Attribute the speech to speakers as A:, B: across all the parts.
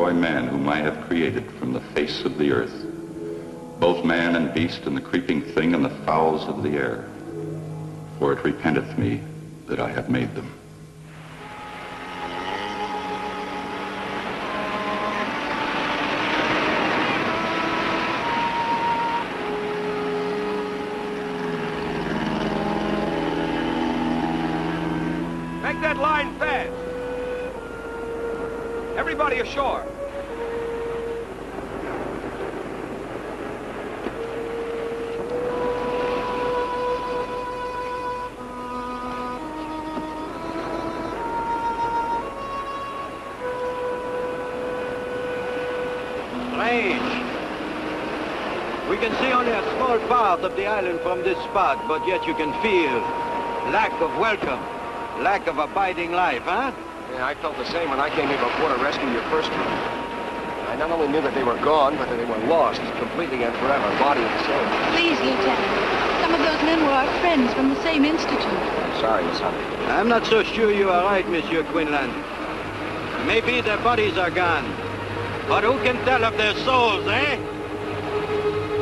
A: destroy man whom I have created from the face of the earth, both man and beast and the creeping thing and the fowls of the air. For it repenteth me that I have made them.
B: Make that line fast. Everybody ashore.
C: We can see only a small part of the island from this spot, but yet you can feel lack of welcome, lack of abiding life, huh?
D: Yeah, I felt the same when I came here before to rescue your first group. I not only knew that they were gone, but that they were lost completely and forever, body and soul.
E: Please, Lieutenant. Some of those men were our friends from the same institute.
D: I'm sorry, Miss Hunter.
C: I'm not so sure you are right, Monsieur Quinlan. Maybe their bodies are gone, but who can tell of their souls, eh?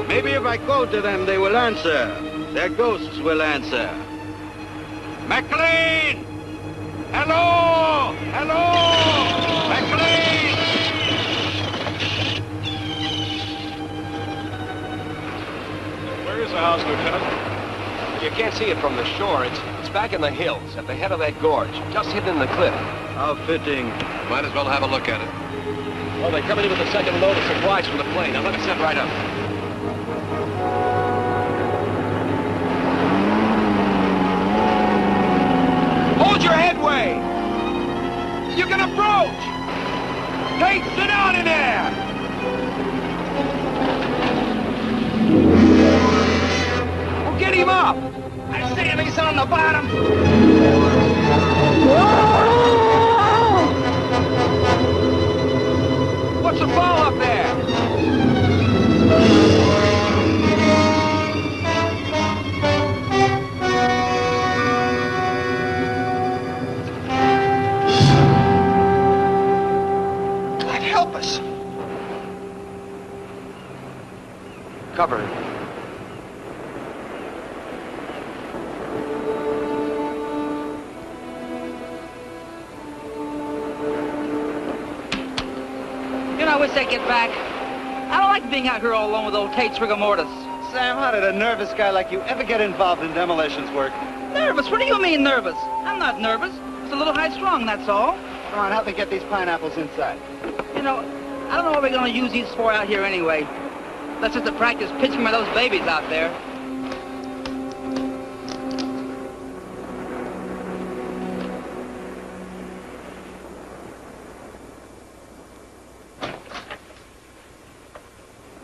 C: Maybe if I call to them, they will answer. Their ghosts will answer. McLean! Hello! Hello! McLean!
D: Where is the house, Lieutenant? You can't see it from the shore. It's back in the hills, at the head of that gorge, just hidden in the cliff.
C: How fitting.
D: Might as well have a look at it. Well, they're coming in with the second load of supplies from the plane. Now let me set right up.
B: Hold your headway! You can approach! Hey, sit down in there! Well, get him up! I see him, he's on the bottom! What's the ball up there?
D: Cover.
F: You know, I wish I'd get back. I don't like being out here all alone with old Tate's rigor mortis.
G: Sam, how did a nervous guy like you ever get involved in demolitions work?
F: Nervous? What do you mean nervous? I'm not nervous. It's a little high-strung, that's all.
G: Come on, help me get these pineapples inside.
F: You know, I don't know what we're going to use these for out here anyway. That's just to practice pitching by those babies out there.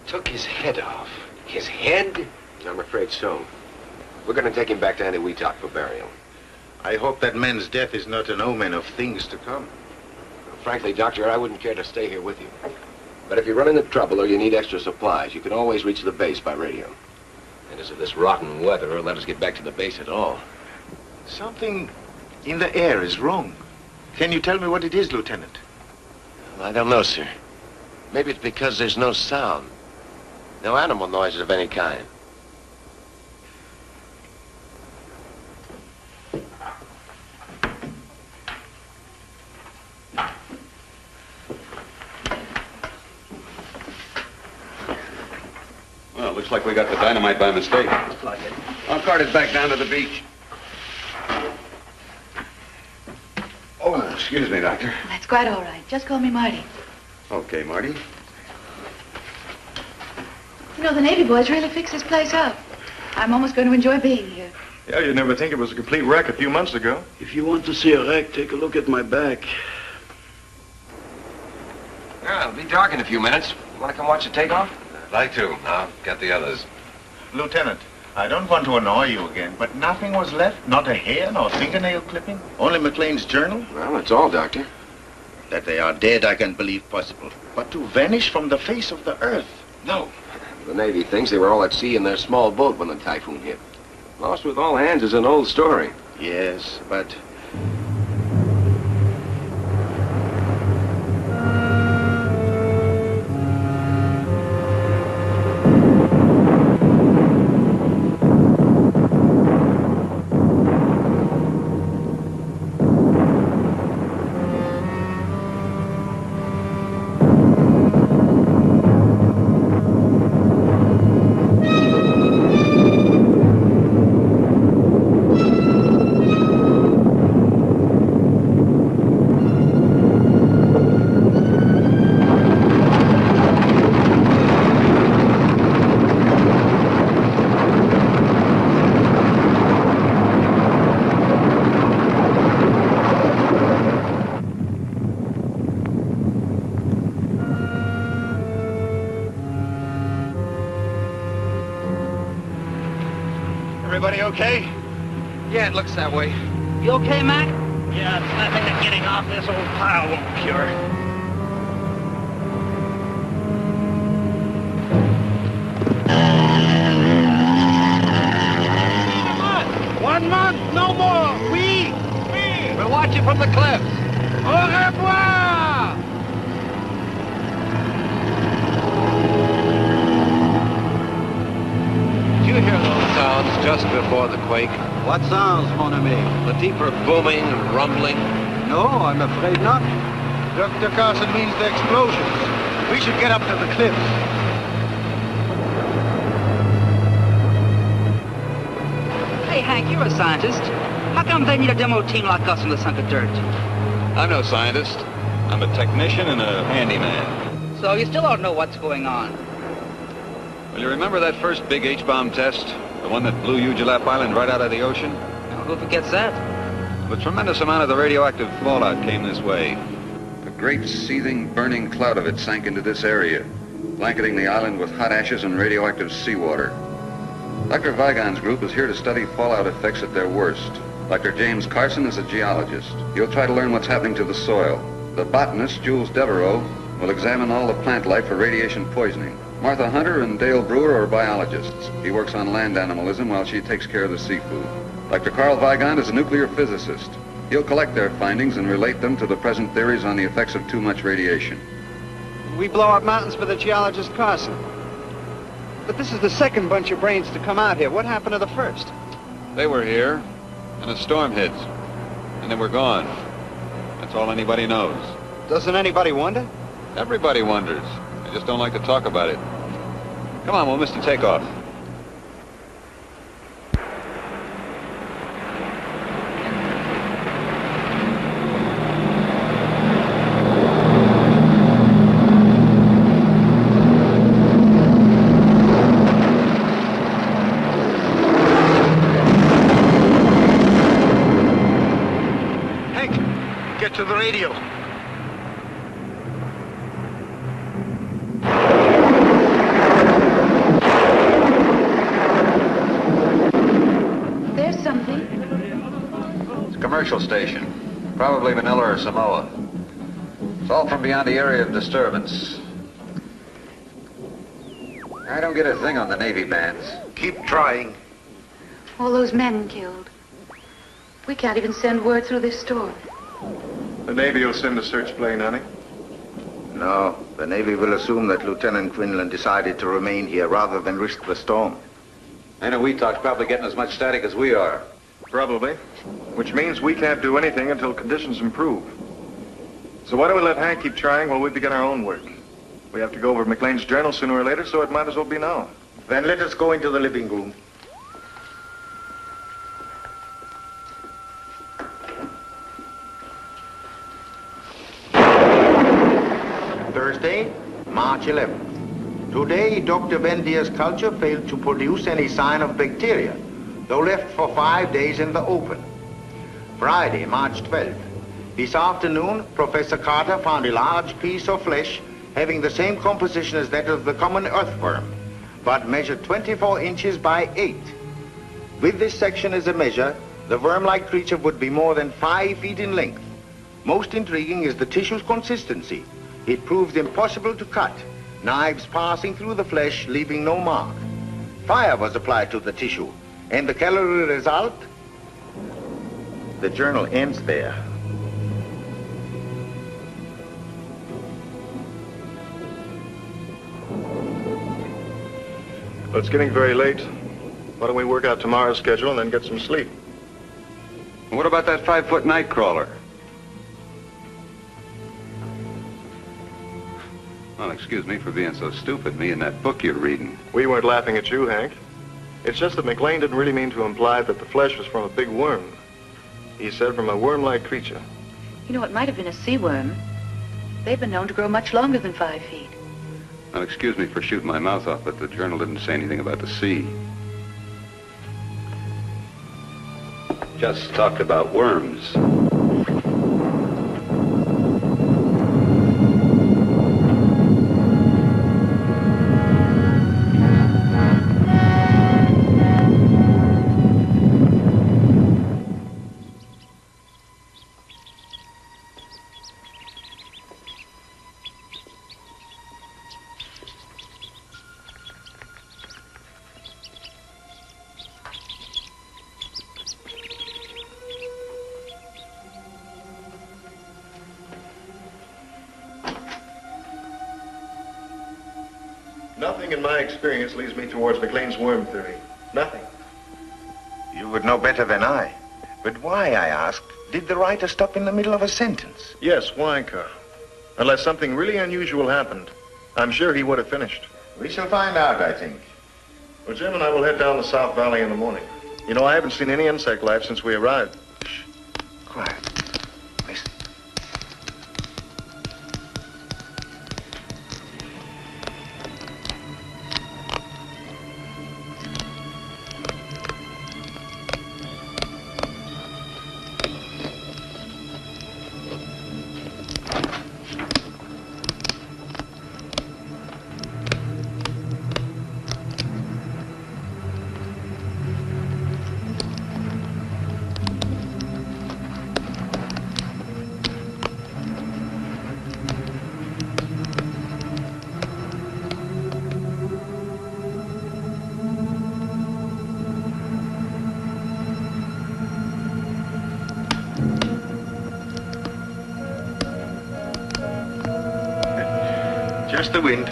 D: Took his head off. His head? I'm afraid so. We're going to take him back to Eniwetok for burial.
H: I hope that man's death is not an omen of things to come.
D: Frankly, Doctor, I wouldn't care to stay here with you. But if you run into trouble or you need extra supplies, you can always reach the base by radio. And as if this rotten weather will let us get back to the base at all.
H: Something in the air is wrong. Can you tell me what it is, Lieutenant?
D: Well, I don't know, sir. Maybe it's because there's no sound. No animal noises of any kind.
A: Well, looks like we got the dynamite by mistake.
F: Looks like it.
D: I'll cart it back down to the beach.
A: Oh, excuse me, Doctor.
E: That's quite all right. Just call me Marty.
A: Okay, Marty.
E: You know, the Navy boys really fixed this place up. I'm almost going to enjoy being here.
I: Yeah, you'd never think it was a complete wreck a few months ago.
C: If you want to see a wreck, take a look at my back.
D: Yeah, it'll be dark in a few minutes. You want to come watch the takeoff?
A: I'd like to. I'll get the others.
H: Lieutenant, I don't want to annoy you again, but nothing was left? Not a hair, nor fingernail clipping? Only McLean's journal?
D: Well, that's all, Doctor.
H: That they are dead, I can believe possible. But to vanish from the face of the earth? No.
D: The Navy thinks they were all at sea in their small boat when the typhoon hit. Lost with all hands is an old story.
H: Yes, but...
I: Everybody okay?
C: Yeah, it looks that way.
F: You okay, Mac?
J: Yeah, it's nothing that getting off this old pile won't cure.
C: One month, no more. We'll watch you from the cliffs. Au revoir! Did you hear those sounds just before the quake?
G: What sounds, mon ami?
C: The deeper booming and rumbling?
G: No, I'm afraid not. Dr. Carson means the explosions. We should get up to the cliffs.
F: Hey, Hank, you're a scientist. How come they need a demo team like us in this hunk of dirt?
K: I'm no scientist. I'm a technician and a handyman.
F: So you still don't know what's going on?
K: Well, you remember that first big H-bomb test? The one that blew Ujulap Island right out of the ocean?
F: Now, who forgets that?
K: A tremendous amount of the radioactive fallout came this way.
A: A great seething, burning cloud of it sank into this area, blanketing the island with hot ashes and radioactive seawater. Dr. Vigon's group is here to study fallout effects at their worst. Dr. James Carson is a geologist. He'll try to learn what's happening to the soil. The botanist, Jules Devereaux, will examine all the plant life for radiation poisoning. Martha Hunter and Dale Brewer are biologists. He works on land animalism while she takes care of the seafood. Dr. Carl Vigon is a nuclear physicist. He'll collect their findings and relate them to the present theories on the effects of too much radiation.
G: We blow up mountains for the geologist Carson. But this is the second bunch of brains to come out here. What happened to the first?
K: They were here, and a storm hit, and they were gone. That's all anybody knows.
G: Doesn't anybody wonder?
K: Everybody wonders. They just don't like to talk about it. Come on, we'll miss the takeoff.
H: Get to the radio.
E: There's something.
K: It's a commercial station. Probably Manila or Samoa. It's all from beyond the area of disturbance. I don't get a thing on the Navy bands.
H: Keep trying.
E: All those men killed. We can't even send word through this storm.
I: The Navy will send a search plane, honey.
L: No, the Navy will assume that Lieutenant Quinlan decided to remain here rather than risk the storm.
K: I know Weetalk's probably getting as much static as we are.
I: Probably. Which means we can't do anything until conditions improve. So why don't we let Hank keep trying while we begin our own work? We have to go over McLean's journal sooner or later, so it might as well be now.
L: Then let us go into the living room. Thursday, March 11th. Today, Dr. Vendier's culture failed to produce any sign of bacteria, though left for 5 days in the open. Friday, March 12th. This afternoon, Professor Carter found a large piece of flesh having the same composition as that of the common earthworm, but measured 24 inches by 8. With this section as a measure, the worm-like creature would be more than 5 feet in length. Most intriguing is the tissue's consistency. It proves impossible to cut, knives passing through the flesh, leaving no mark. Fire was applied to the tissue, and the calorie result? The journal ends there.
I: Well, it's getting very late. Why don't we work out tomorrow's schedule and then get some sleep?
K: What about that 5-foot night crawler? Well, excuse me for being so stupid, me and that book you're reading.
I: We weren't laughing at you, Hank. It's just that McLean didn't really mean to imply that the flesh was from a big worm. He said from a worm-like creature.
E: You know, it might have been a sea worm. They've been known to grow much longer than 5 feet.
K: Now, excuse me for shooting my mouth off, but the journal didn't say anything about the sea. Just talked about worms.
I: Nothing in my experience leads me towards McLean's worm theory. Nothing.
L: You would know better than I. But why, I asked, did the writer stop in the middle of a sentence?
I: Yes, why, Carl? Unless something really unusual happened, I'm sure he would have finished.
L: We shall find out, I think.
I: Well, Jim and I will head down the South Valley in the morning. You know, I haven't seen any insect life since we arrived.
L: Shh. Quiet. Listen.
I: Just the wind.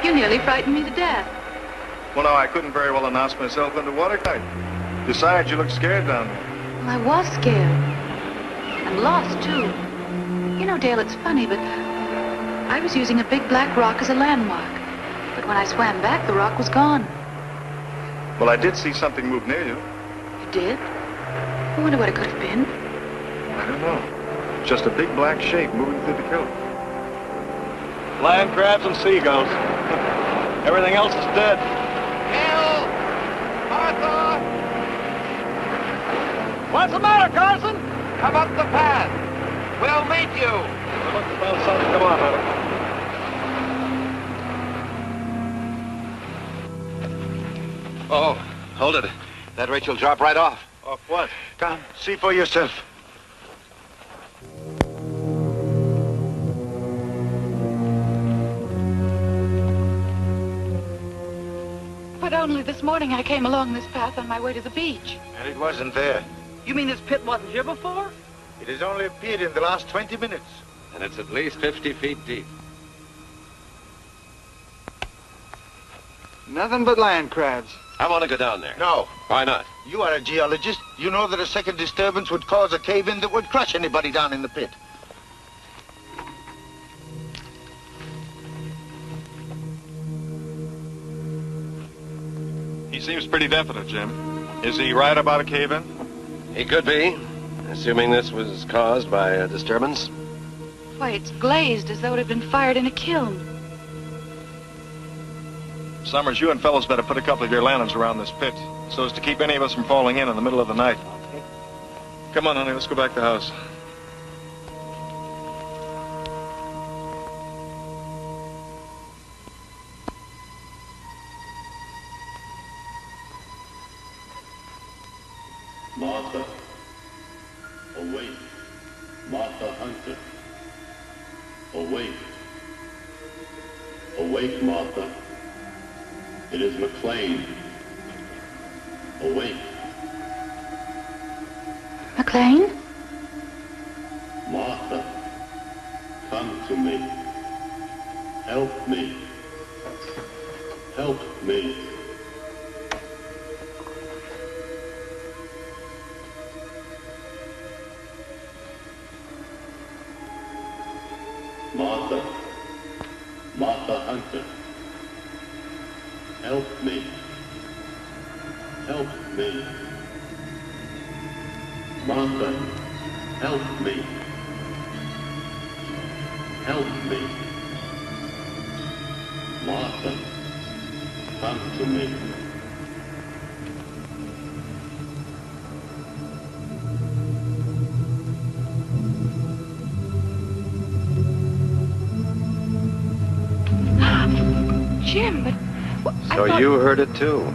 E: You nearly frightened me to death.
I: Well, no, I couldn't very well announce myself into watertight. Besides, you looked scared down there.
E: Well, I was scared. And lost, too. You know, Dale, it's funny, but I was using a big black rock as a landmark. But when I swam back, the rock was gone.
I: Well, I did see something move near you.
E: You did? I wonder what it could have been.
I: I don't know. Just a big black shape moving through the kilt.
G: Land crabs and seagulls.
I: Everything else is dead.
B: Bill! Martha! What's the matter, Carson? Come up the path. We'll meet you.
I: Well, son, come on, Hunter.
D: Oh, hold it. That Rachel drop right off.
I: Off what?
L: Come, see for yourself.
E: But only this morning I came along this path on my way to the beach.
L: And it wasn't there.
F: You mean this pit wasn't here before?
L: It has only appeared in the last 20 minutes.
D: And it's at least 50 feet deep.
G: Nothing but land crabs.
D: I want to go down there.
L: No.
D: Why not?
L: You are a geologist. You know that a second disturbance would cause a cave-in that would crush anybody down in the pit.
I: He seems pretty definite, Jim. Is he right about a cave-in?
D: He could be, assuming this was caused by a disturbance.
E: Why, it's glazed as though it had been fired in a kiln.
I: Summers, you and fellows better put a couple of your lanterns around this pit so as to keep any of us from falling in the middle of the night. Come on, honey, let's go back to the house.
M: Martha, awake. Martha Hunter, awake. Awake, Martha. It is McLean. Awake.
E: McLean?
M: Martha, come to me. Help me. Help me. Martha. Martha Hunter. Help me. Help me. Martha, help me. Help me. Martha, come to me.
E: Jim, but...
D: So you heard it too?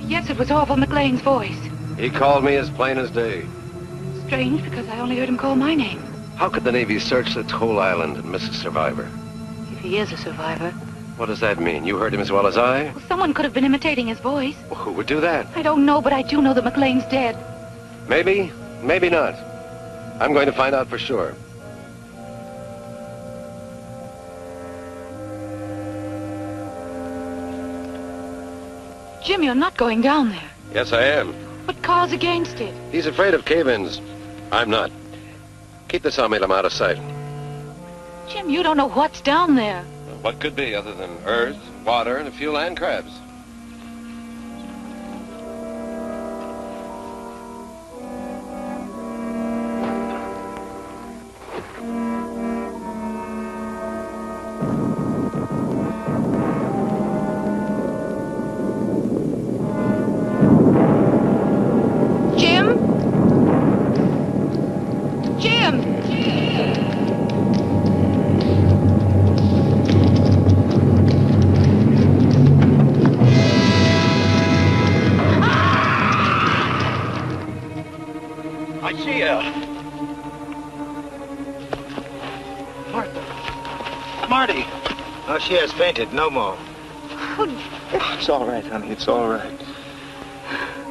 E: Yes, it was Orville McLean's voice.
D: He called me as plain as day.
E: Strange, because I only heard him call my name.
D: How could the Navy search this whole island and miss a survivor?
E: If he is a survivor.
D: What does that mean? You heard him as well as I?
E: Well, someone could have been imitating his voice.
D: Well, who would do that?
E: I don't know, but I do know that McLean's dead.
D: Maybe, maybe not. I'm going to find out for sure.
E: Jim, you're not going down there.
D: Yes, I am.
E: But Carl's against it.
D: He's afraid of cave-ins. I'm not. Keep this on me, I'm out of sight.
E: Jim, you don't know what's down there.
D: What could be other than earth, water, and a few land crabs?
L: Marty. Oh, she has fainted. No more.
I: It's all right, honey. It's all right.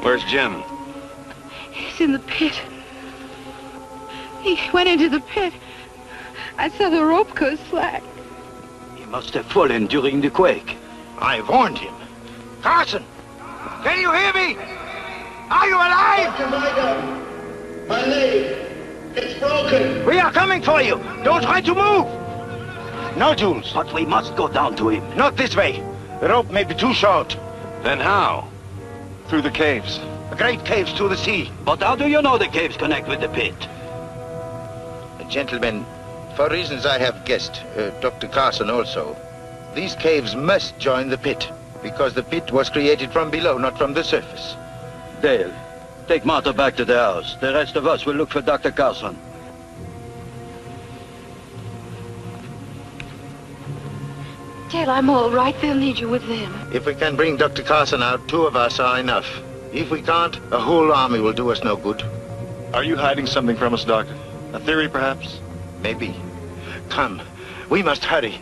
I: Where's Jim?
E: He's in the pit. He went into the pit. I saw the rope go slack.
J: He must have fallen during the quake.
L: I warned him. Carson! Can you hear me? Are you alive?
M: Dr. Vigan, my leg. It's broken.
L: We are coming for you. Don't try to move. No, Jules.
J: But we must go down to him.
L: Not this way. The rope may be too short.
D: Then how?
I: Through the caves.
L: The great caves to the sea.
J: But how do you know the caves connect with the pit?
L: Gentlemen, for reasons I have guessed, Dr. Carson also, these caves must join the pit. Because the pit was created from below, not from the surface.
C: Dale, take Martha back to the house. The rest of us will look for Dr. Carson.
E: Dale, I'm all right. They'll need you with them.
L: If we can bring Dr. Carson out, 2 of us are enough. If we can't, a whole army will do us no good.
I: Are you hiding something from us, Doctor? A theory, perhaps?
L: Maybe. Come, we must hurry.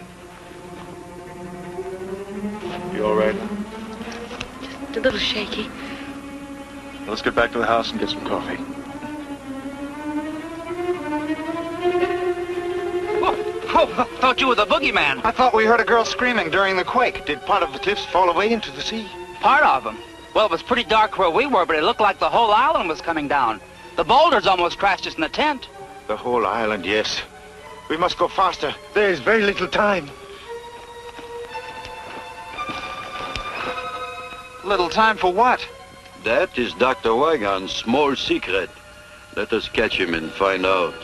I: You all right?
E: Just a little shaky.
I: Let's get back to the house and get some coffee.
F: Oh, I thought you were the boogeyman.
G: I thought we heard a girl screaming during the quake. Did part of the cliffs fall away into the sea?
F: Part of them. Well, it was pretty dark where we were, but it looked like the whole island was coming down. The boulders almost crashed us in the tent.
L: The whole island, yes. We must go faster. There is very little time.
G: Little time for what?
C: That is Dr. Weigan's small secret. Let us catch him and find out.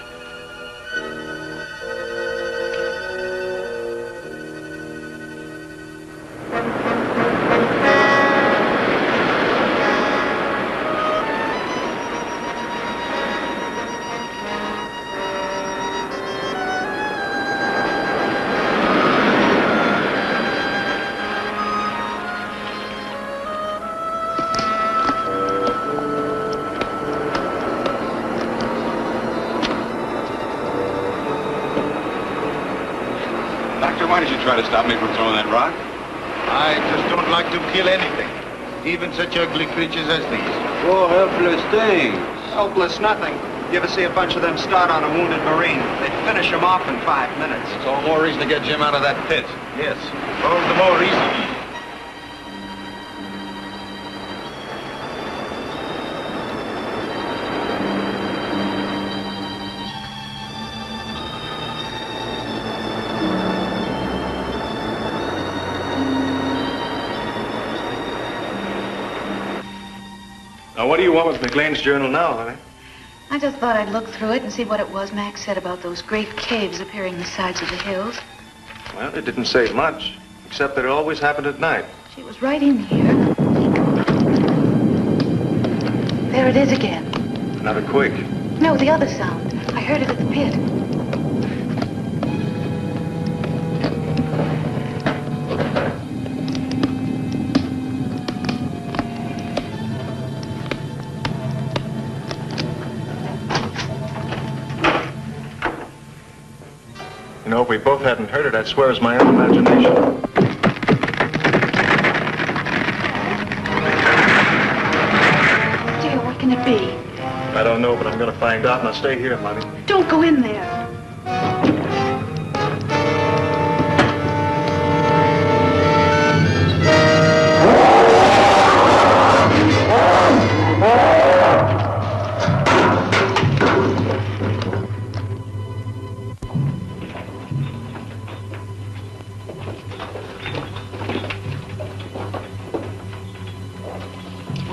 K: Why did you try to stop me from throwing that rock?
L: I just don't like to kill anything, even such ugly creatures as these.
C: Poor helpless things.
G: Helpless nothing. You ever see a bunch of them start on a wounded Marine? They finish him off in 5 minutes.
K: It's all more reason to get Jim out of that pit.
L: Yes, all the more reason.
I: Now, what do you want with McLean's journal now, honey?
E: I just thought I'd look through it and see what it was Max said about those great caves appearing in the sides of the hills.
I: Well, it didn't say much, except that it always happened at night.
E: She was right in here. There it is again.
I: Another quake.
E: No, the other sound. I heard it at the pit.
I: You know, if we both hadn't heard it, I'd swear it's my own imagination.
E: Dear, what can it be?
I: I don't know, but I'm going to find out, and I'll stay here, Monty.
E: Don't go in there.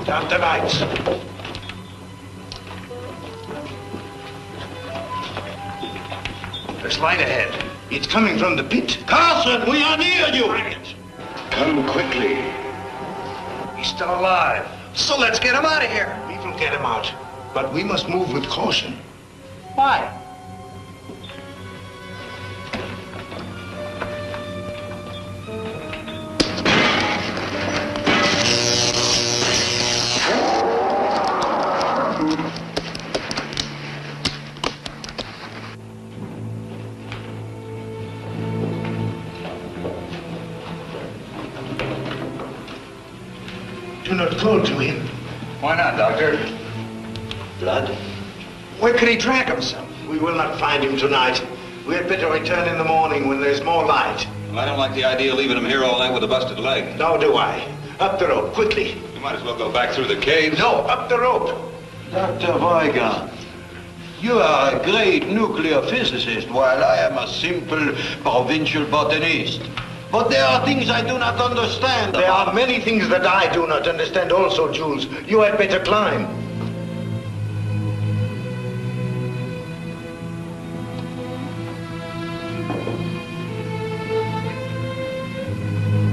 L: Down the lights.
J: There's light ahead.
L: It's coming from the pit.
J: Carson, we are near you!
L: Come quickly.
J: He's still alive.
G: So let's get him out of here.
L: We will get him out, but we must move with caution.
F: Why?
L: Do not call to him.
K: Why not, Doctor?
L: Blood?
G: Where could he drag himself?
L: We will not find him tonight. We had better return in the morning when there's more light.
K: Well, I don't like the idea of leaving him here all night with a busted leg.
L: Nor do I. Up the rope, quickly.
K: You might as well go back through the caves.
L: No, up the rope.
C: Dr. Weigan, you are a great nuclear physicist, while I am a simple provincial botanist. But there are things I do not understand.
L: There are many things that I do not understand also, Jules. You had better climb.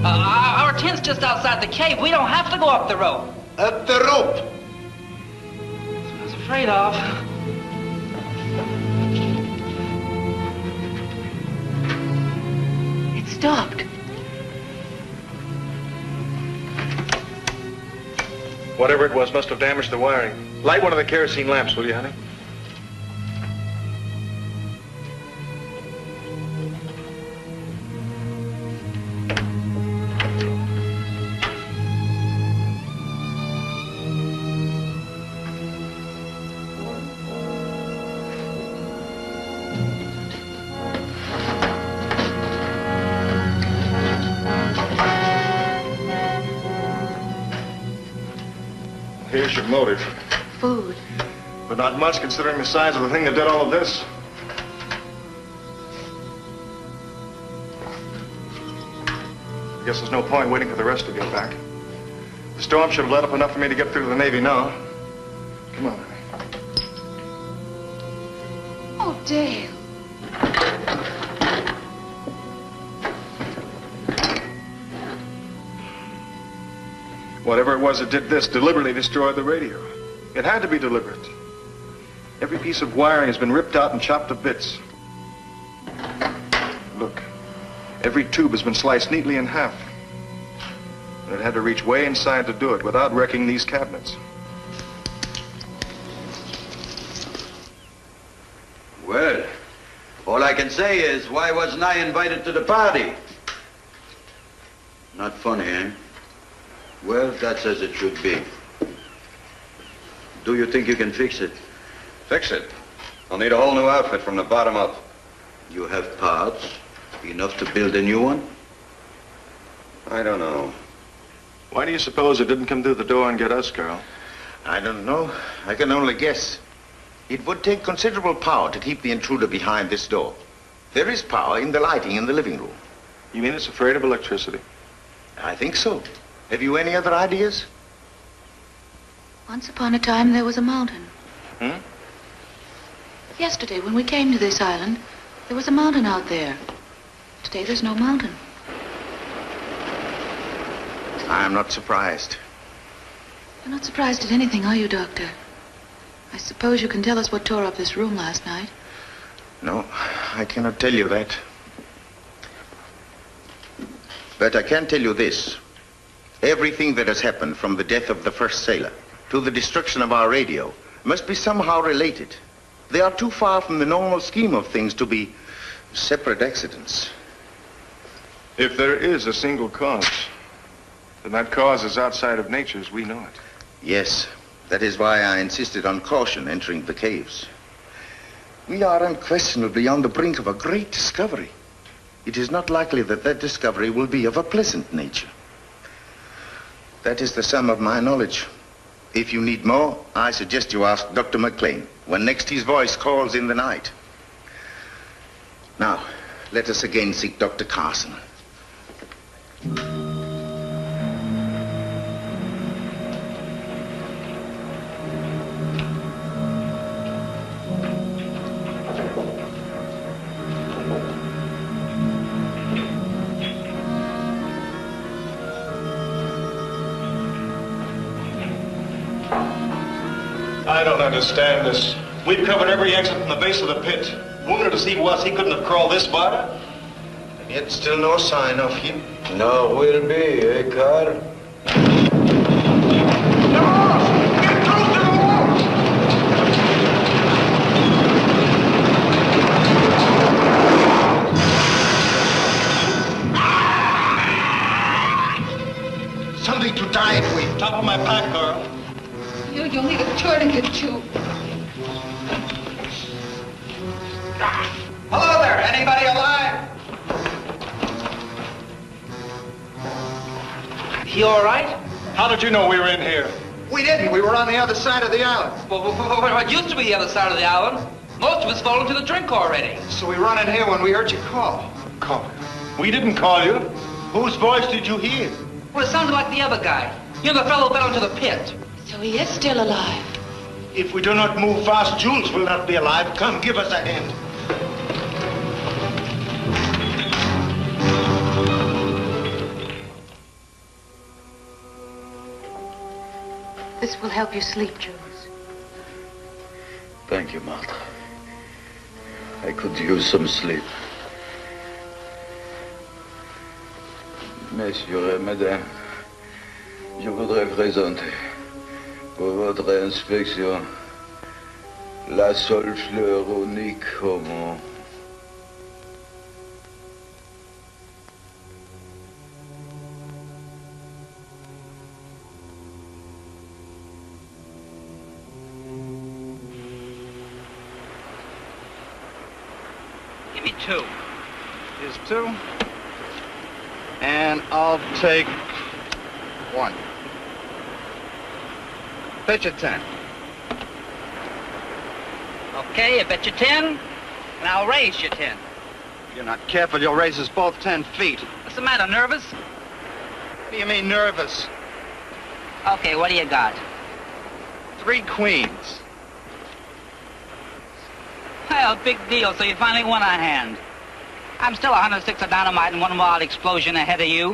F: Our tent's is just outside the cave. We don't have to go up the rope.
L: Up the rope.
F: That's what I was afraid of.
E: It stopped.
I: Whatever it was must have damaged the wiring. Light one of the kerosene lamps, will you, honey? Here's your motive.
E: Food.
I: But not much considering the size of the thing that did all of this. I guess there's no point waiting for the rest to get back. The storm should have let up enough for me to get through to the Navy now. Come on, honey.
E: Oh, Dale.
I: Whatever it was that did this deliberately destroyed the radio. It had to be deliberate. Every piece of wiring has been ripped out and chopped to bits. Look, every tube has been sliced neatly in half. And it had to reach way inside to do it without wrecking these cabinets.
C: Well, all I can say is, why wasn't I invited to the party? Not funny, eh? Well, that's as it should be. Do you think you can fix it?
K: Fix it? I'll need a whole new outfit from the bottom up.
C: You have parts, enough to build a new one?
K: I don't know.
I: Why do you suppose it didn't come through the door and get us, Carl?
L: I don't know. I can only guess. It would take considerable power to keep the intruder behind this door. There is power in the lighting in the living room.
I: You mean it's afraid of electricity?
L: I think so. Have you any other ideas?
E: Once upon a time, there was a mountain.
I: Hmm?
E: Yesterday, when we came to this island, there was a mountain out there. Today, there's no mountain.
L: I'm not surprised.
E: You're not surprised at anything, are you, Doctor? I suppose you can tell us what tore up this room last night.
L: No, I cannot tell you that. But I can tell you this. Everything that has happened from the death of the first sailor to the destruction of our radio must be somehow related. They are too far from the normal scheme of things to be separate accidents.
I: If there is a single cause, then that cause is outside of nature as we know it.
L: Yes, that is why I insisted on caution entering the caves. We are unquestionably on the brink of a great discovery. It is not likely that that discovery will be of a pleasant nature. That is the sum of my knowledge. If you need more, I suggest you ask Dr. McLean when next his voice calls in the night. Now, let us again seek Dr. Carson.
I: I don't understand this. We've covered every exit from the base of the pit. Wounded as he was, he couldn't have crawled this far.
L: And yet still no sign of him.
C: No, will be, eh, Carl?
L: Something to die with.
I: Top of my pack, Carl.
E: You'll need a tourniquet, too.
F: Hello there, anybody alive? You all right?
I: How did you know we were in here?
G: We didn't. We were on the other side of the island.
F: Well, what used to be the other side of the island? Most of us fall into the drink already.
G: So we run in here when we heard you call.
I: Call. We didn't call you. Whose voice did you hear?
F: Well, it sounded like the other guy. You know, the fellow who fell into the pit.
E: So he is still alive.
L: If we do not move fast, Jules will not be alive. Come, give us a hand.
E: This will help you sleep, Jules.
N: Thank you, Martha. I could use some sleep. Messieurs et mesdames, je voudrais présenter pour votre inspection la seule fleur unique au monde.
F: Give me 2.
G: Here's 2. And I'll take 1. Bet you 10.
F: Okay, I bet you 10, and I'll raise you 10.
G: If you're not careful, you'll raise us both 10 feet.
F: What's the matter, nervous?
G: What do you mean, nervous?
F: Okay, what do you got?
G: 3 queens.
F: Well, big deal, so you finally won a hand. I'm still 106 of dynamite and 1 wild explosion ahead of you.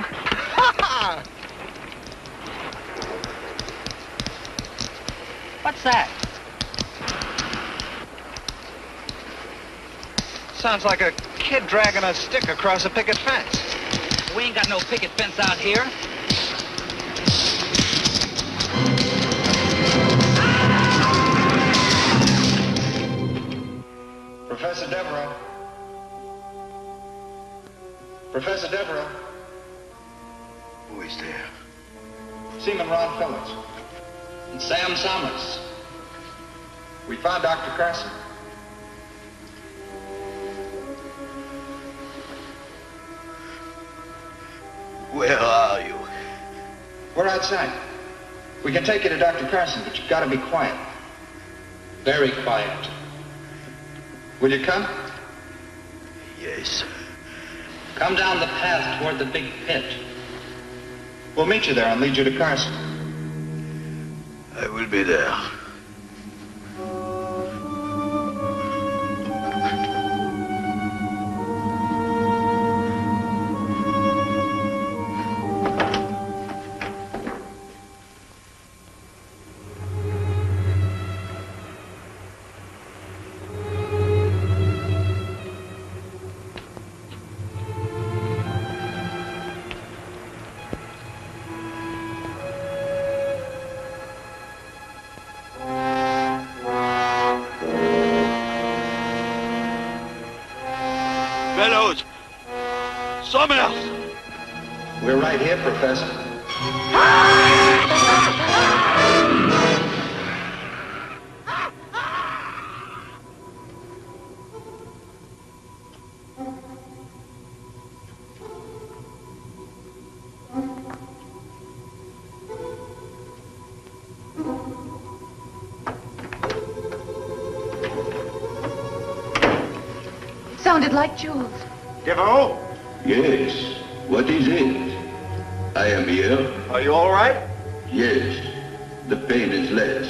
F: What's that?
G: Sounds like a kid dragging a stick across a picket fence.
F: We ain't got no picket fence out here.
L: Professor Devereaux. Professor Devereaux.
N: Who is there?
L: Seaman Ron Phillips.
F: And Sam Summers.
L: We found Dr. Carson.
N: Where are you?
L: We're outside. We can take you to Dr. Carson, but you've got to be quiet. Very quiet. Will you come?
N: Yes.
F: Come down the path toward the big pit.
L: We'll meet you there and lead you to Carson.
N: I will be there.
B: Fellows! Summers!
L: We're right here, Professor.
E: Sounded like Jules.
L: Devereaux?
N: Yes. What is it? I am here.
L: Are you all right?
N: Yes. The pain is less.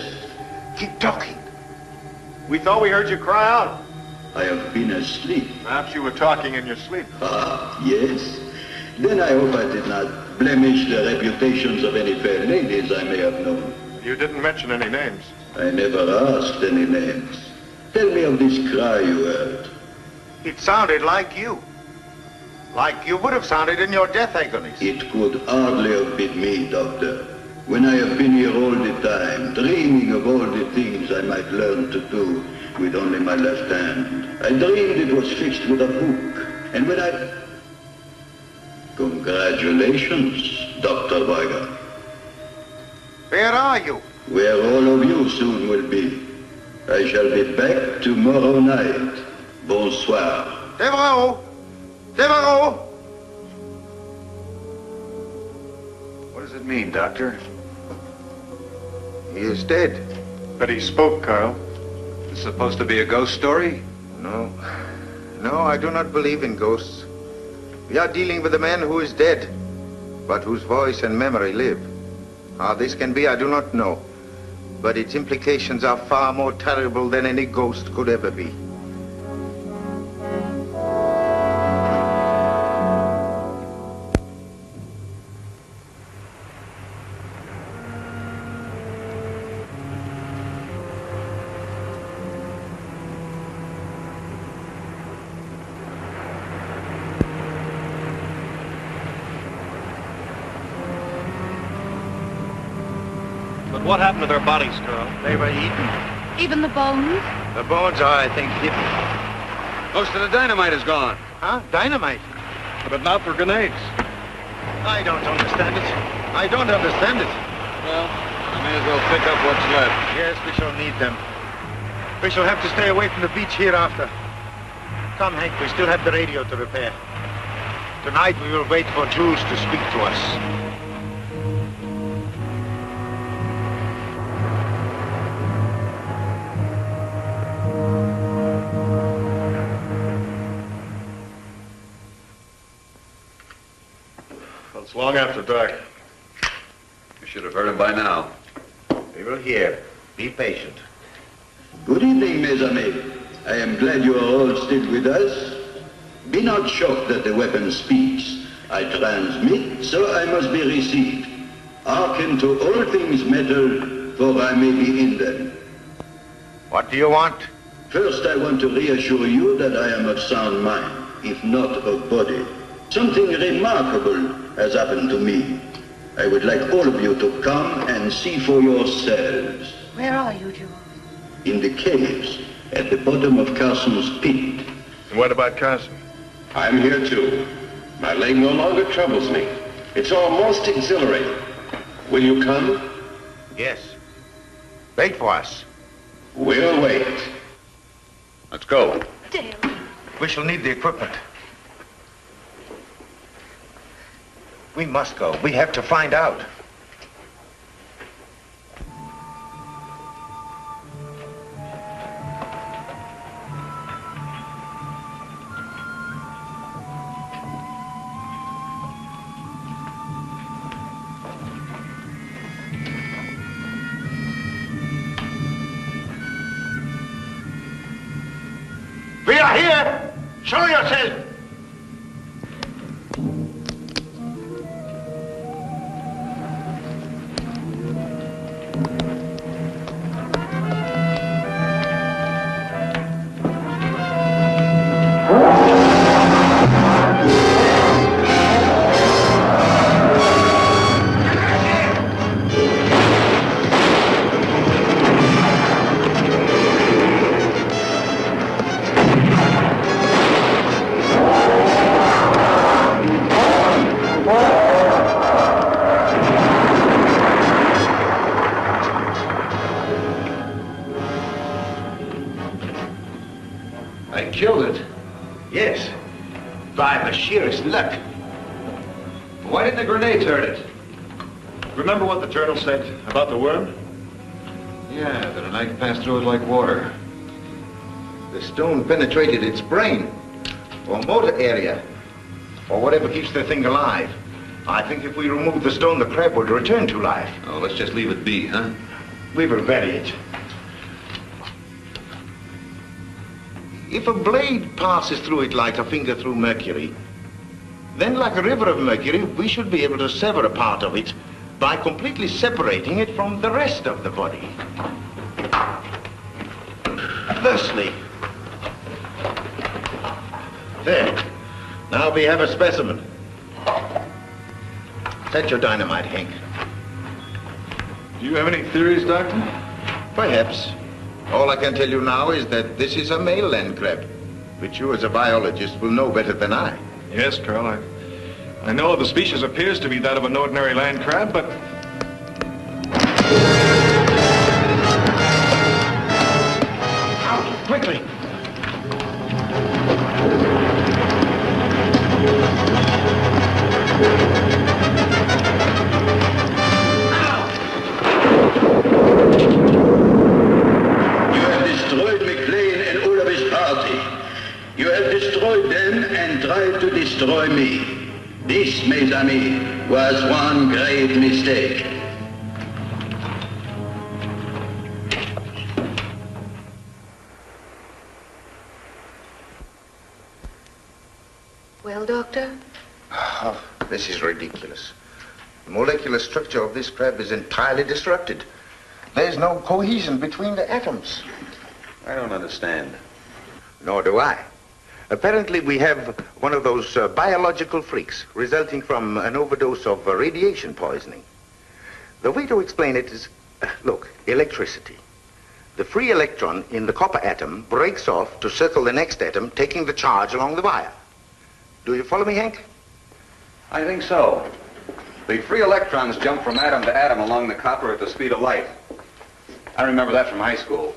L: Keep talking. We thought we heard you cry out.
N: I have been asleep.
I: Perhaps you were talking in your sleep.
N: Ah, yes. Then I hope I did not blemish the reputations of any fair ladies I may have known.
I: You didn't mention any names.
N: I never asked any names. Tell me of this cry you heard.
L: It sounded like you. Like you would have sounded in your death agonies.
N: It could hardly have been me, Doctor. When I have been here all the time, dreaming of all the things I might learn to do with only my left hand. I dreamed it was fixed with a hook. And when I... Congratulations, Dr. Weiger.
L: Where are you?
N: Where all of you soon will be. I shall be back tomorrow night. Bonsoir.
L: Devereaux! Devereaux!
A: What does it mean, Doctor?
L: He is dead.
I: But he spoke, Carl.
A: This is supposed to be a ghost story?
L: No. No, I do not believe in ghosts. We are dealing with a man who is dead, but whose voice and memory live. How this can be, I do not know. But its implications are far more terrible than any ghost could ever be.
J: But what happened to their bodies, Carl?
L: They were eaten.
E: Even the bones?
L: The bones are, I think, hidden.
C: Most of the dynamite is gone.
L: Huh? Dynamite?
J: But not for grenades.
L: I don't understand it. I don't understand it.
C: Well, we may as well pick up what's left.
L: Yes, we shall need them. We shall have to stay away from the beach hereafter. Come, Hank, we still have the radio to repair. Tonight we will wait for Jules to speak to us.
I: Well, it's long after dark.
K: You should have heard him by now.
L: We will hear. Be patient.
N: Good evening, mes amis. I am glad you are all still with us. Be not shocked that the weapon speaks. I transmit, so I must be received. Hearken to all things metal, for I may be in them.
L: What do you want?
N: First, I want to reassure you that I am of sound mind, if not of body. Something remarkable has happened to me. I would like all of you to come and see for yourselves.
E: Where are you, Jules?
N: In the caves, at the bottom of Carson's pit.
I: And what about Carson?
O: I'm here too. My leg no longer troubles me. It's almost exhilarating. Will you come?
L: Yes. Wait for us.
O: We'll wait.
K: Let's go.
E: Dale.
L: We shall need the equipment. We must go. We have to find out.
M: We are here! Show yourself!
L: I killed it. Yes. By the sheerest luck.
K: Why didn't the grenades hurt it?
I: Remember what the journal said about the worm?
K: Yeah, that a knife passed through it like water.
L: The stone penetrated its brain, or motor area, or whatever keeps the thing alive. I think if we remove the stone, the crab would return to life.
K: Oh, let's just leave it be, huh?
L: We will bury it. If a blade passes through it like a finger through mercury, then like a river of mercury, we should be able to sever a part of it by completely separating it from the rest of the body. Thusly. There. Now we have a specimen. Set your dynamite, Hank.
I: Do you have any theories, Doctor?
L: Perhaps. All I can tell you now is that this is a male land crab, which you as a biologist will know better than I.
I: Yes, Carl. I know the species appears to be that of an ordinary land crab, but...
L: Out, quickly!
N: You have destroyed them and tried to destroy me. This, mes amis, was one great mistake.
E: Well, Doctor?
L: Oh, this is ridiculous. The molecular structure of this crab is entirely disrupted. There's no cohesion between the atoms.
K: I don't understand.
L: Nor do I. Apparently, we have one of those biological freaks resulting from an overdose of radiation poisoning. The way to explain it is Look, electricity. The free electron in the copper atom breaks off to circle the next atom, taking the charge along the wire. Do you follow me, Hank?
K: I think so. The free electrons jump from atom to atom along the copper at the speed of light. I remember that from high school.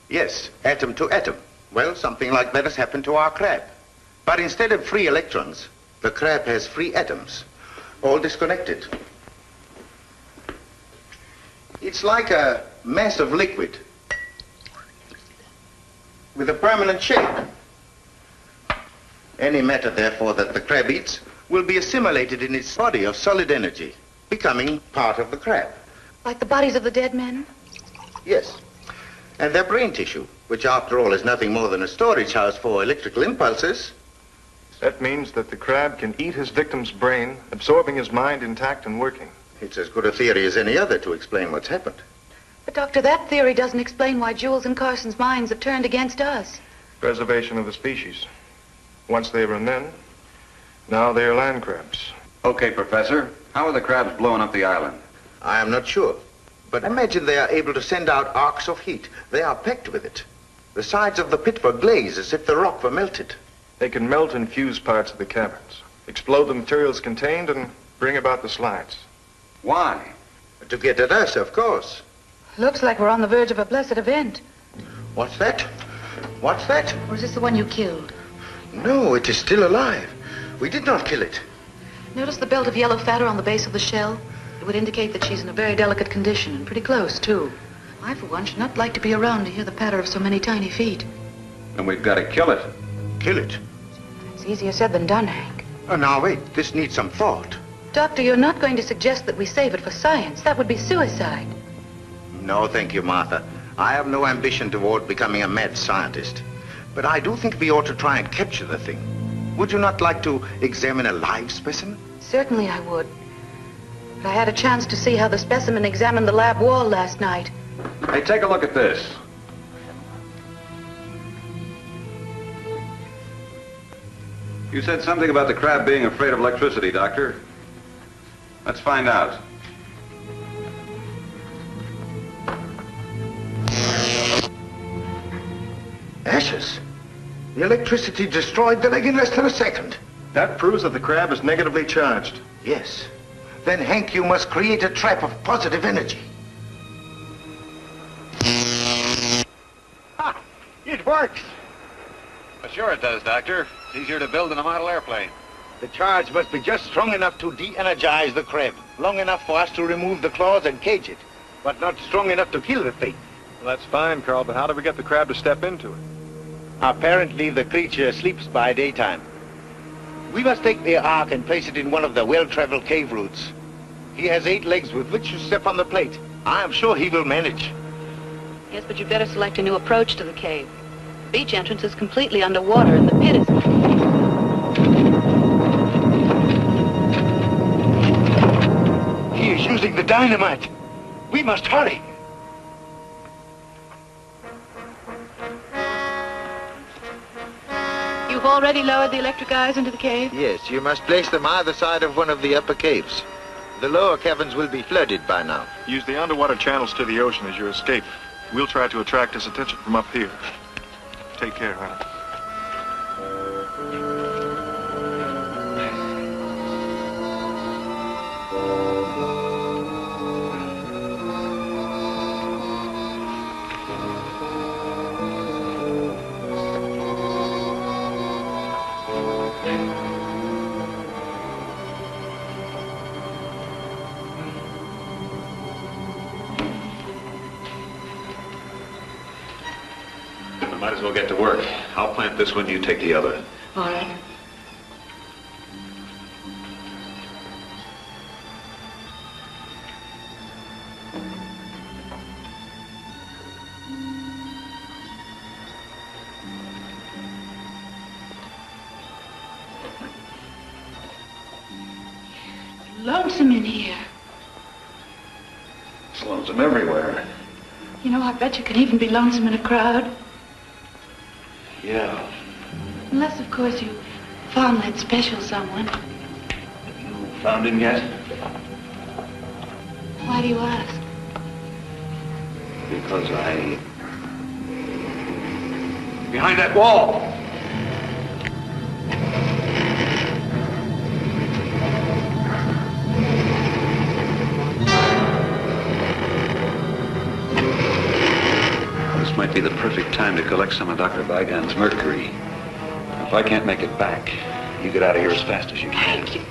L: Yes, atom to atom. Well, something like that has happened to our crab. But instead of free electrons, the crab has free atoms, all disconnected. It's like a mass of liquid with a permanent shape. Any matter, therefore, that the crab eats will be assimilated in its body of solid energy, becoming part of the crab.
E: Like the bodies of the dead men?
L: Yes. And their brain tissue, which after all is nothing more than a storage house for electrical impulses.
I: That means that the crab can eat his victim's brain, absorbing his mind intact and working.
L: It's as good a theory as any other to explain what's happened.
E: But, Doctor, that theory doesn't explain why Jules and Carson's minds have turned against us.
I: Preservation of the species. Once they were men, now they are land crabs.
K: Okay, Professor. How are the crabs blowing up the island?
L: I am not sure. But imagine they are able to send out arcs of heat. They are packed with it. The sides of the pit were glazed as if the rock were melted.
I: They can melt and fuse parts of the caverns, explode the materials contained, and bring about the slides.
K: Why?
L: To get at us, of course.
E: Looks like we're on the verge of a blessed event.
L: What's that? What's that?
E: Or is this the one you killed?
L: No, it is still alive. We did not kill it.
E: Notice the belt of yellow fatter on the base of the shell? It would indicate that she's in a very delicate condition, and pretty close, too. I, for one, should not like to be around to hear the patter of so many tiny feet.
K: And we've got to kill it.
L: Kill it?
E: It's easier said than done, Hank.
L: Oh, now, wait. This needs some thought.
E: Doctor, you're not going to suggest that we save it for science. That would be suicide.
L: No, thank you, Martha. I have no ambition toward becoming a mad scientist. But I do think we ought to try and capture the thing. Would you not like to examine a live specimen?
E: Certainly I would. But I had a chance to see how the specimen examined the lab wall last night.
K: Hey, take a look at this. You said something about the crab being afraid of electricity, Doctor. Let's find out.
L: Ashes. The electricity destroyed the leg in less than a second.
I: That proves that the crab is negatively charged.
L: Yes. Then, Hank, you must create a trap of positive energy.
C: Ha! It works!
K: Well, sure it does, Doctor. It's easier to build than a model airplane.
L: The charge must be just strong enough to de-energize the crab. Long enough for us to remove the claws and cage it. But not strong enough to kill the thing.
I: Well, that's fine, Carl, but how do we get the crab to step into it?
L: Apparently, the creature sleeps by daytime. We must take the ark and place it in one of the well-traveled cave routes. He has 8 legs with which to step on the plate. I am sure he will manage.
E: Yes, but you'd better select a new approach to the cave. The beach entrance is completely underwater, and the pit is...
L: He is using the dynamite. We must hurry.
E: You've already lowered the electric eyes into the cave?
L: Yes, you must place them either side of one of the upper caves. The lower caverns will be flooded by now.
I: Use the underwater channels to the ocean as your escape. We'll try to attract his attention from up here. Take care, honey.
K: Might as well get to work. I'll plant this one, you take the other.
E: All right. Lonesome in here.
K: It's lonesome everywhere.
E: You know, I bet you can even be lonesome in a crowd.
K: Yeah.
E: Unless, of course, you found that special someone.
K: Have you found him yet?
E: Why do you ask?
K: Because behind that wall. This might be the perfect time to collect some of Dr. Vigon's mercury. If I can't make it back, you get out of here as fast as you can.
E: Thank you.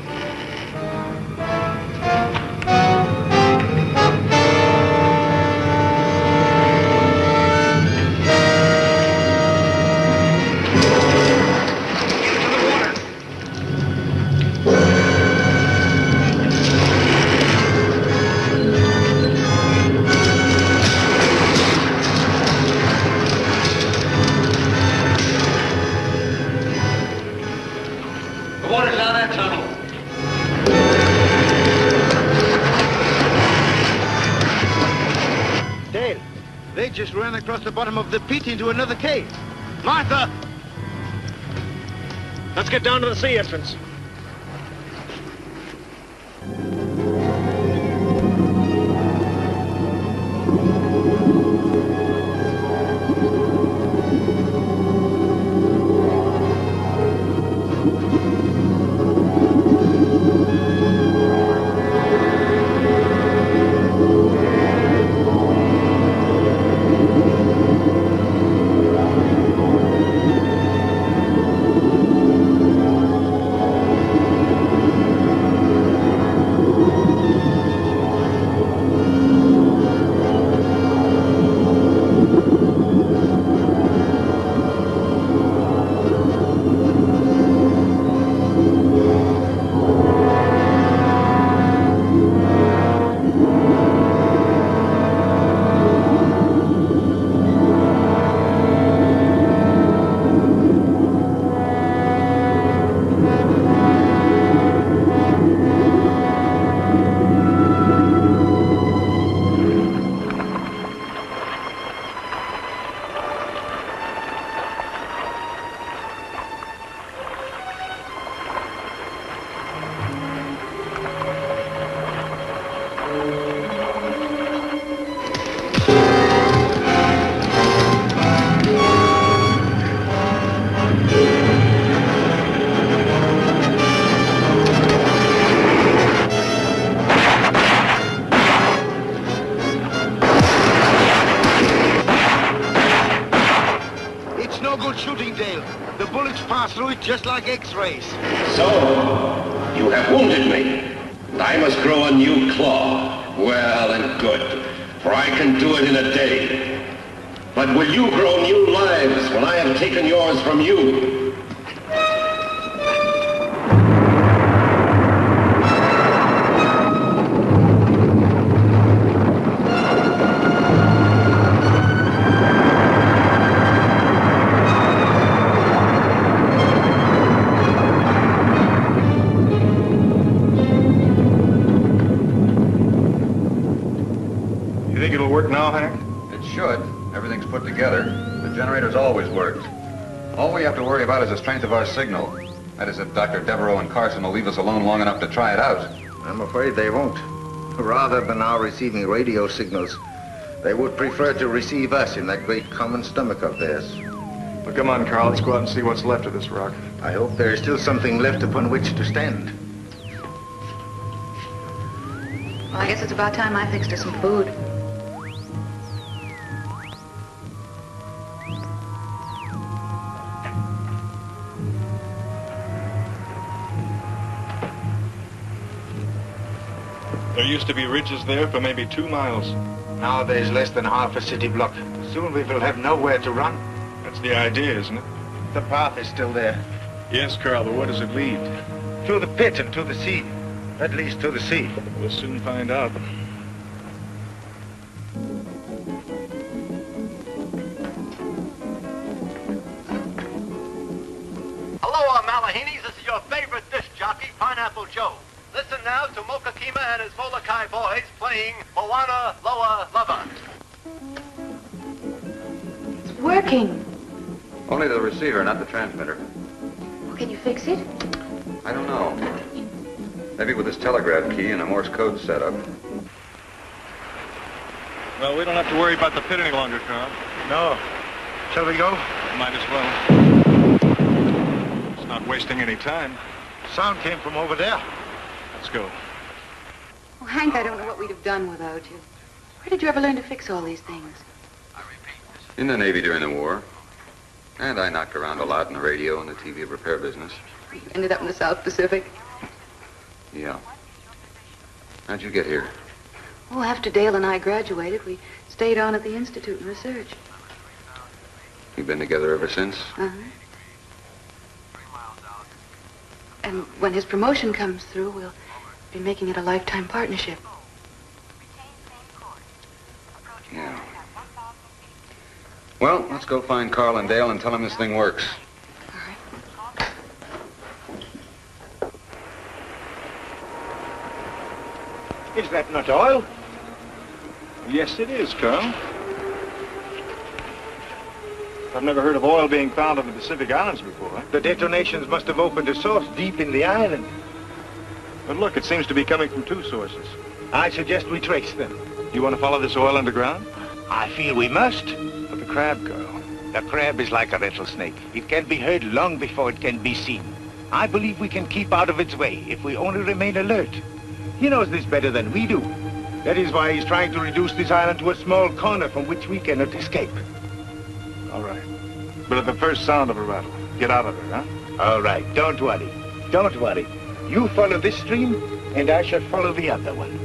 L: Just ran across the bottom of the pit into another cave. Martha!
J: Let's get down to the sea entrance.
L: Just like X-rays.
O: So, you have wounded me. I must grow a new claw. Well and good, for I can do it in a day. But will you grow new lives when I have taken yours from you?
I: Now, Hank?
A: It should. Everything's put together. The generator's always worked. All we have to worry about is the strength of our signal. That is, if Dr. Devereaux and Carson will leave us alone long enough to try it out.
L: I'm afraid they won't. Rather than our receiving radio signals, they would prefer to receive us in that great common stomach of theirs.
I: Well, come on, Carl. Let's go out and see what's left of this rock.
L: I hope there is still something left upon which to stand.
E: Well, I guess it's about time I fixed her some food.
I: There used to be ridges there for maybe 2 miles.
L: Now there's less than half a city block. Soon we will have nowhere to run.
I: That's the idea, isn't it?
L: The path is still there.
I: Yes, Carl, but where does it lead?
L: To the pit and to the sea. That leads to the sea.
I: We'll soon find out.
P: Aloha, Malahinis. This is your favorite disc jockey, Pineapple Joe. Listen now to Mokakima and his Molokai boys playing Moana Loa Lava.
E: It's working.
A: Only the receiver, not the transmitter.
E: Well, can you fix it?
A: I don't know. Maybe with this telegraph key and a Morse code setup.
Q: Well, we don't have to worry about the pit any longer, Carl.
I: No. Shall we go?
Q: Might as well. It's not wasting any time.
I: Sound came from over there.
Q: Let's go.
E: Oh, Hank, I don't know what we'd have done without you. Where did you ever learn to fix all these things?
A: In the Navy during the war. And I knocked around a lot in the radio and the TV repair business.
E: You ended up in the South Pacific.
A: Yeah. How'd you get here?
E: Oh, after Dale and I graduated, we stayed on at the Institute and research.
A: You've been together ever since?
E: Uh-huh. And when his promotion comes through, we'll be making it a lifetime partnership.
A: Yeah. Well, let's go find Carl and Dale and tell them this thing works.
I: Is that not oil?
Q: Yes, it is, Carl.
I: I've never heard of oil being found on the Pacific Islands before. The detonations must have opened a source deep in the island.
Q: But look, it seems to be coming from two sources.
I: I suggest we trace them.
Q: You want to follow this oil underground?
L: I feel we must.
Q: But the crab, Carl.
L: The crab is like a rattlesnake. It can be heard long before it can be seen. I believe we can keep out of its way if we only remain alert.
I: He knows this better than we do. That is why he's trying to reduce this island to a small corner from which we cannot escape.
Q: All right. But at the first sound of a rattle, get out of there, huh?
L: All right, don't worry. Don't worry.
I: You follow this stream, and I shall follow the other one.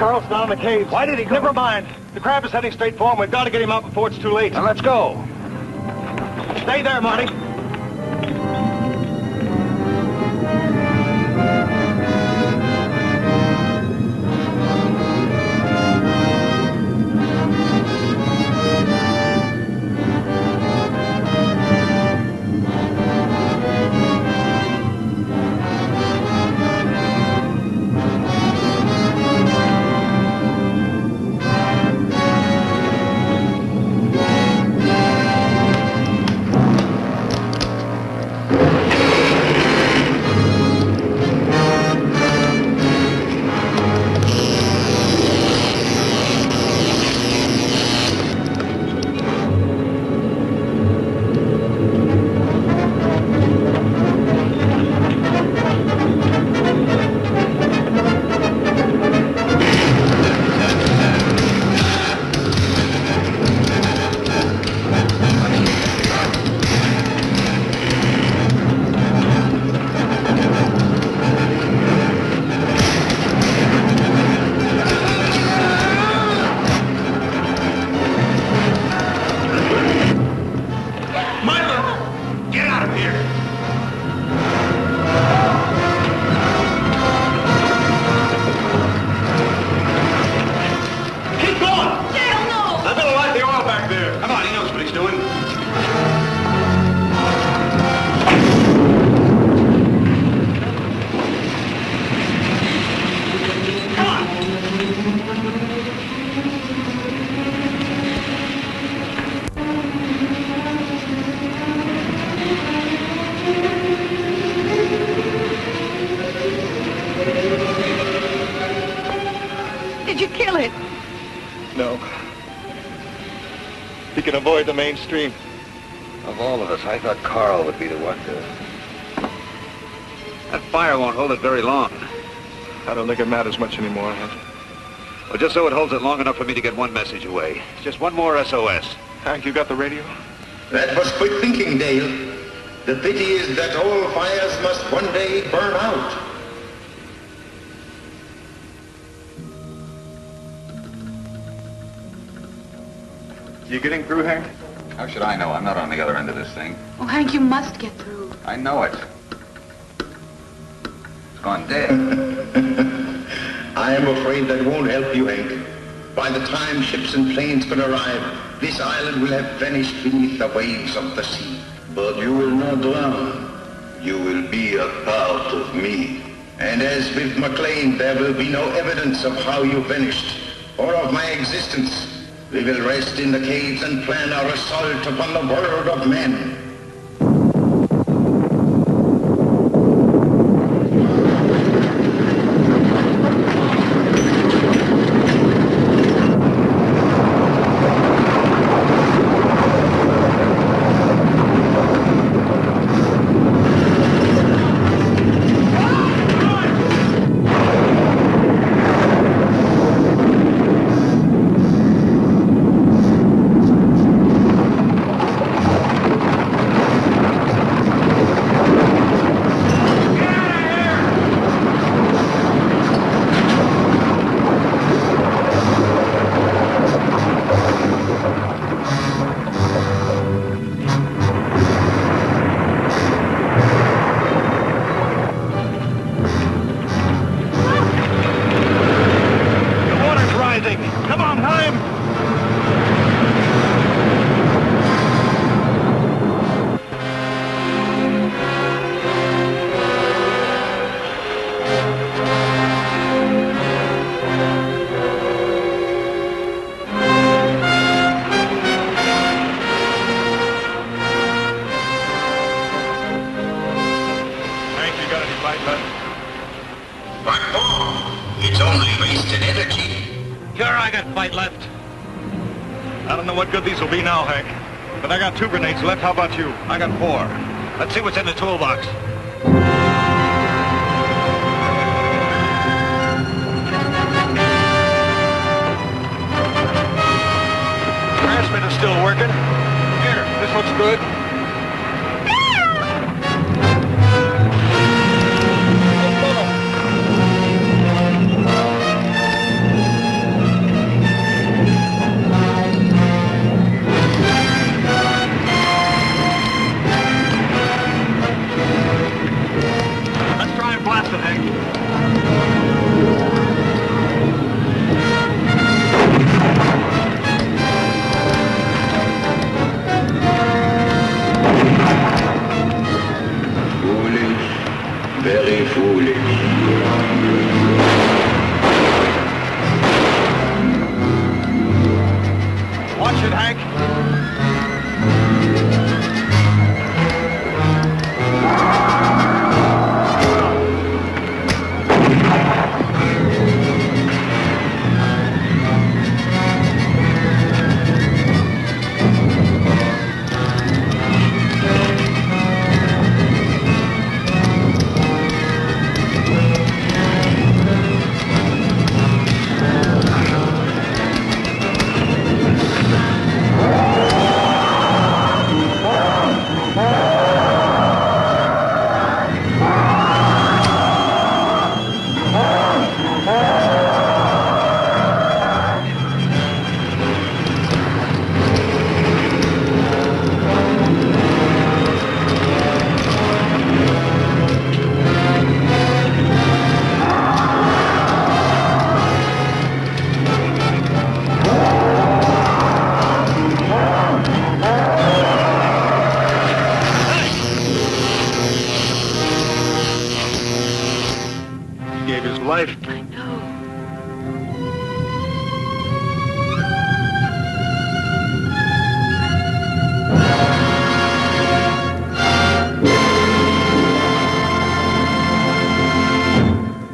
Q: Carl's down in the cave. Why did he go? Never mind. The crab is heading straight for him. We've got to get him out before it's too late.
L: Now let's go.
Q: Stay there, Marty.
E: kill him.
I: No. He can avoid the mainstream.
K: Of all of us, I thought Carl would be the one to...
C: That fire won't hold it very long.
I: I don't think it matters much anymore, Hank.
C: Well, just so it holds it long enough for me to get one message away. Just one more SOS.
I: Hank, you got the radio?
L: That was quick thinking, Dale. The pity is that all fires must one day burn out.
I: You getting through, Hank?
K: How should I know? I'm not on the other end of this thing.
E: Oh, Hank, you must get through.
K: I know it. It's gone dead.
L: I am afraid that won't help you, Hank. By the time ships and planes could arrive, this island will have vanished beneath the waves of the sea.
N: But you will not drown. You will be a part of me.
L: And as with McLean, there will be no evidence of how you vanished, or of my existence. We will rest in the caves and plan our assault upon the world of men.
Q: I got 2 grenades left. How about you?
C: I got 4. Let's see what's in the toolbox.
Q: Transmitter's still working. Here, this looks good.
N: Very foolish.